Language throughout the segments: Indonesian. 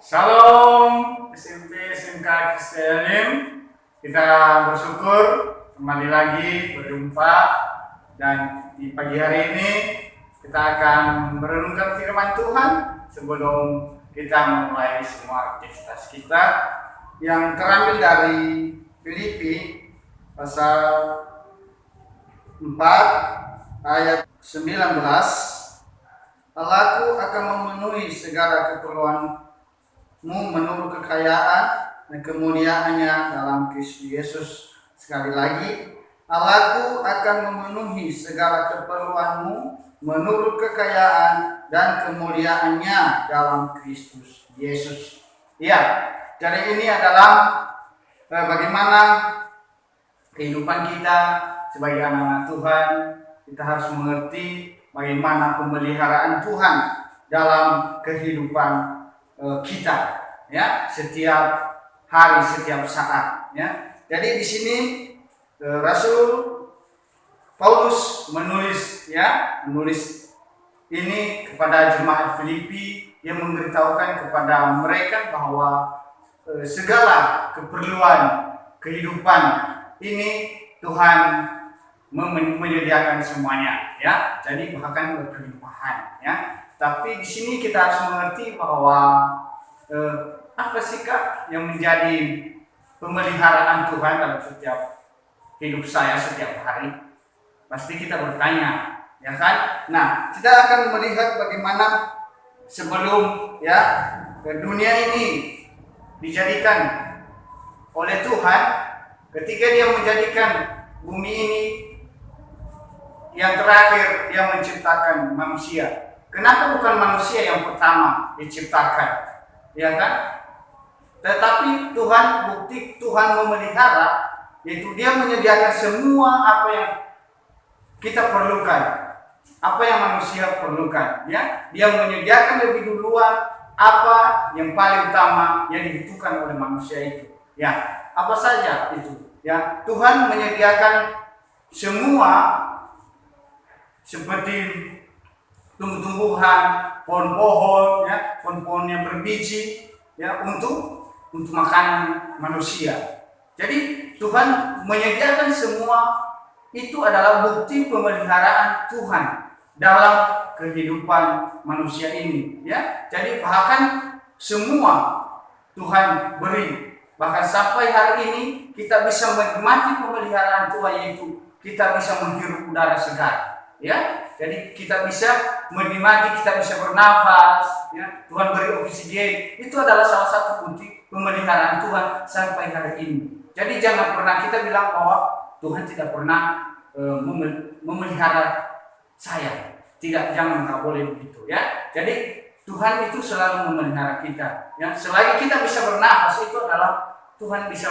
Shalom SMP SMK Kristianim. Kita bersyukur kembali lagi berjumpa, dan di pagi hari ini kita akan merenungkan firman Tuhan sebelum kita memulai semua aktivitas kita yang terambil dari Filipi pasal 4 ayat 19. Allahku akan memenuhi segala keperluanmu menurut kekayaan dan kemuliaannya dalam Kristus Yesus. Sekali lagi, Allahku akan memenuhi segala keperluanmu menurut kekayaan dan kemuliaannya dalam Kristus Yesus. Ya, jadi ini adalah bagaimana kehidupan kita sebagai anak-anak Tuhan. Kita harus mengerti bagaimana pemeliharaan Tuhan dalam kehidupan kita, ya, setiap hari, setiap saat, ya. Jadi di sini Rasul Paulus menulis ini kepada jemaat Filipi, yang memberitahukan kepada mereka bahwa segala keperluan kehidupan ini Tuhan menyediakan semuanya, ya. Jadi bahkan berkelimpahan, ya. Tapi di sini kita harus mengerti bahwa apa sih Kak yang menjadi pemeliharaan Tuhan dalam setiap hidup saya setiap hari? Pasti kita bertanya, ya kan? Nah, kita akan melihat bagaimana sebelum, ya, dunia ini dijadikan oleh Tuhan, ketika Dia menjadikan bumi ini yang terakhir, Dia menciptakan manusia. Kenapa bukan manusia yang pertama diciptakan? Ya kan? Tetapi bukti Tuhan memelihara, yaitu Dia menyediakan semua apa yang kita perlukan, apa yang manusia perlukan, ya. Dia menyediakan lebih duluan apa yang paling utama yang dibutuhkan oleh manusia itu. Ya, apa saja itu? Ya, Tuhan menyediakan semua, seperti tumbuh-tumbuhan, pohon-pohon, ya, pohon-pohon yang berbiji, ya, untuk makanan manusia. Jadi Tuhan menyediakan semua. Itu adalah bukti pemeliharaan Tuhan dalam kehidupan manusia ini, ya. Jadi bahkan semua Tuhan beri. Bahkan sampai hari ini kita bisa menikmati pemeliharaan Tuhan, yaitu kita bisa menghirup udara segar, ya. Jadi kita bisa menikmati, kita bisa bernafas, ya. Tuhan beri oksigen. Itu adalah salah satu bukti pemeliharaan Tuhan sampai hari ini. Jadi jangan pernah kita bilang bahwa Tuhan tidak pernah memelihara saya. Nggak boleh begitu, ya. Jadi Tuhan itu selalu memelihara kita, ya. Selagi kita bisa bernafas, itu adalah Tuhan bisa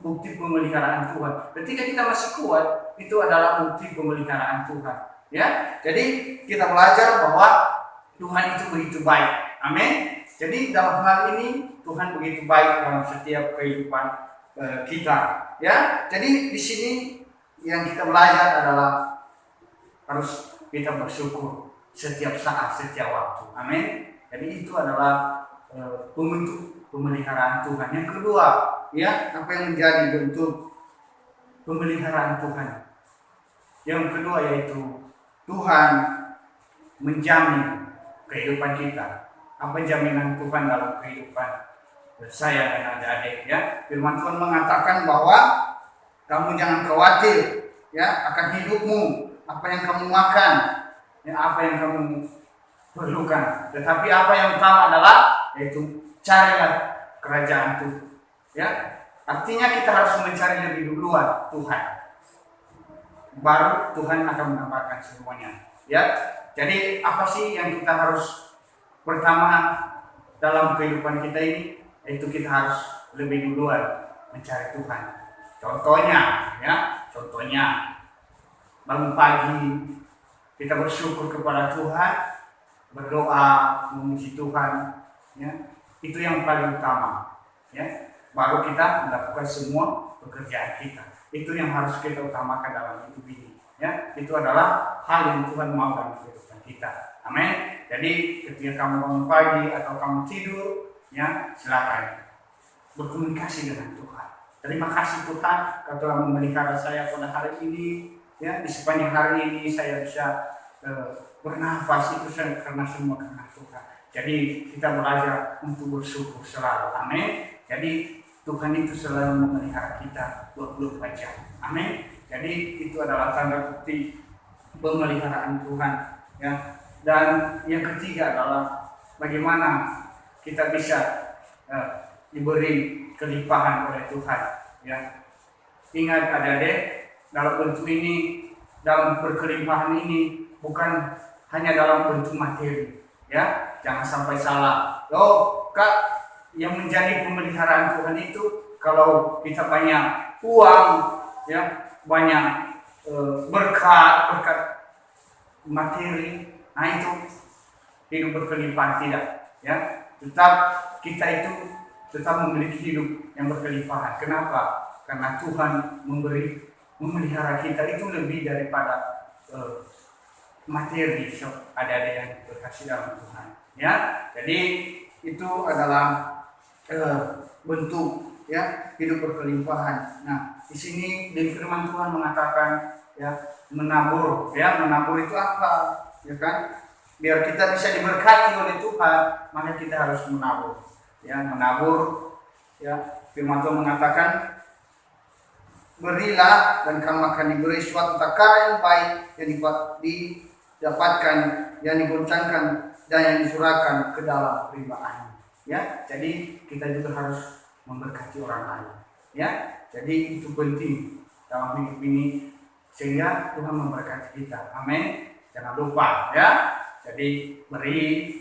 bukti pemeliharaan Tuhan. Ketika kita masih kuat, itu adalah bukti pemeliharaan Tuhan, ya. Jadi kita belajar bahwa Tuhan itu begitu baik. Amin. Jadi dalam hal ini Tuhan begitu baik dalam setiap kehidupan kita, ya. Jadi di sini yang kita belajar adalah harus kita bersyukur setiap saat, setiap waktu. Amin. Jadi itu adalah bentuk pemeliharaan Tuhan. Yang kedua, ya, apa yang menjadi bentuk pemeliharaan Tuhan? Yang kedua yaitu Tuhan menjamin kehidupan kita. Apa jaminan Tuhan dalam kehidupan saya dan adik-adik, ya? Firman Tuhan mengatakan bahwa kamu jangan khawatir, ya, akan hidupmu, apa yang kamu makan, ya, apa yang kamu perlukan. Tetapi apa yang utama adalah yaitu carilah kerajaan Tuhan, ya. Artinya kita harus mencari lebih duluan Tuhan, baru Tuhan akan menambahkan semuanya, ya. Jadi apa sih yang kita harus pertama dalam kehidupan kita ini? Yaitu kita harus lebih duluan mencari Tuhan. Contohnya bangun pagi kita bersyukur kepada Tuhan, berdoa memuji Tuhan, ya. Itu yang paling utama, ya. Baru kita melakukan semua pekerjaan kita. Itu yang harus kita utamakan dalam hidup ini, ya. Itu adalah hal yang Tuhan mau dalam kehidupan kita. Amin. Jadi ketika kamu bangun pagi atau kamu tidur, Ya, silakan berkomunikasi dengan Tuhan. Terima kasih Tuhan, Kau telah memelihara saya pada hari ini. Ya, di sepanjang hari ini saya bisa bernafas itu karena semua karena Tuhan. Jadi kita belajar untuk bersyukur selalu. Amin. Jadi Tuhan itu selalu memelihara kita 24 jam. Amin. Jadi itu adalah tanda bukti pemeliharaan Tuhan. Ya. Dan yang ketiga adalah bagaimana kita bisa diberi kelimpahan oleh Tuhan. Ya. Ingat adik-adik, dalam bentuk ini, dalam berkelimpahan ini bukan hanya dalam bentuk materi. Ya, jangan sampai salah. Kak, yang menjadi pemeliharaan Tuhan itu kalau kita banyak uang, ya, banyak berkat materi, nah itu hidup berkelimpahan tidak. Ya, tetap kita itu tetap memiliki hidup yang berkelimpahan. Kenapa? Karena Tuhan memelihara kita itu lebih daripada materi. Ada yang berkasih dalam Tuhan. Ya, jadi itu adalah bentuk ya hidup berkelimpahan. Nah, di sini di firman Tuhan mengatakan ya menabur. Ya, menabur itu apa? Ya kan? Biar kita bisa diberkati oleh Tuhan, maka kita harus menabur. Ya, menabur. Ya, firman Tuhan mengatakan berilah dan kamu akan diberi suatu takaran yang baik yang didapatkan, yang digoncangkan dan yang disurahkan ke dalam ribaannya. Ya, jadi kita juga harus memberkati orang lain. Ya, jadi itu penting dalam hidup ini sehingga Tuhan memberkati kita. Amin. Jangan lupa ya. Jadi beri,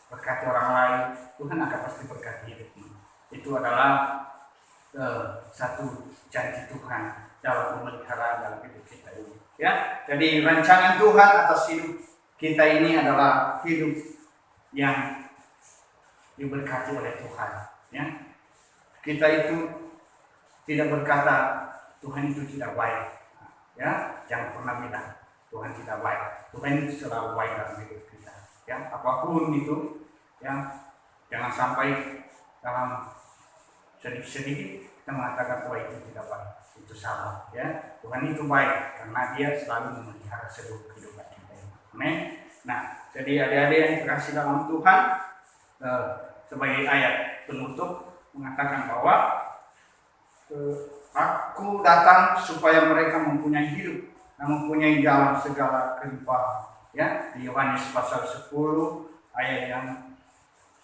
berkati orang lain, Tuhan akan pasti berkati hidupmu. Itu adalah satu janji Tuhan dalam pemeliharaan dalam hidup kita ini. Ya, jadi rancangan Tuhan atas hidup kita ini adalah hidup yang diberkati oleh Tuhan. Ya, kita itu tidak berkata Tuhan itu tidak baik. Ya, jangan pernah bilang Tuhan tidak baik. Tuhan itu selalu baik dalam hidup kita. Ya, apapun itu, ya, jangan sampai dalam sedikit-sedikit kita mengatakan bahwa itu tidak baik, itu salah. Ya, Tuhan itu baik karena Dia selalu memelihara seluruh kehidupan kita. Amin. Nah, jadi adik-adik yang dikasih dalam Tuhan, sebagai ayat penutup mengatakan bahwa Aku datang supaya mereka mempunyai hidup dan mempunyai dalam segala kelimpahan. Ya, di Yohanes pasal 10 ayat yang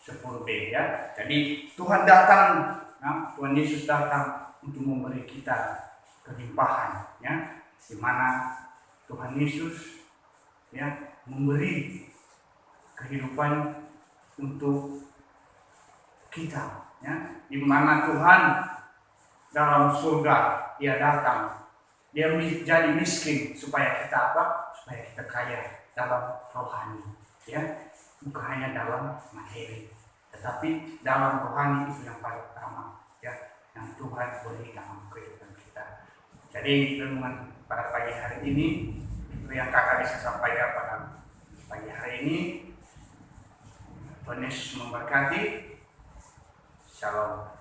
10b ya. Jadi Tuhan datang, nah, Tuhan Yesus datang untuk memberi kita kelimpahan ya, di mana Tuhan Yesus ya memberi kehidupan untuk kita ya, di mana Tuhan dalam surga Dia datang, Dia jadi miskin supaya kita apa? Supaya kita kaya dalam rohani ya, bukan hanya dalam materi, tetapi dalam rohani itu yang paling utama ya, yang Tuhan beri dalam kehidupan kita. Jadi renungan pada pagi hari ini itu yang kakak bisa sampaikan pada pagi hari ini. Tuhan Yesus memberkati. Shalom.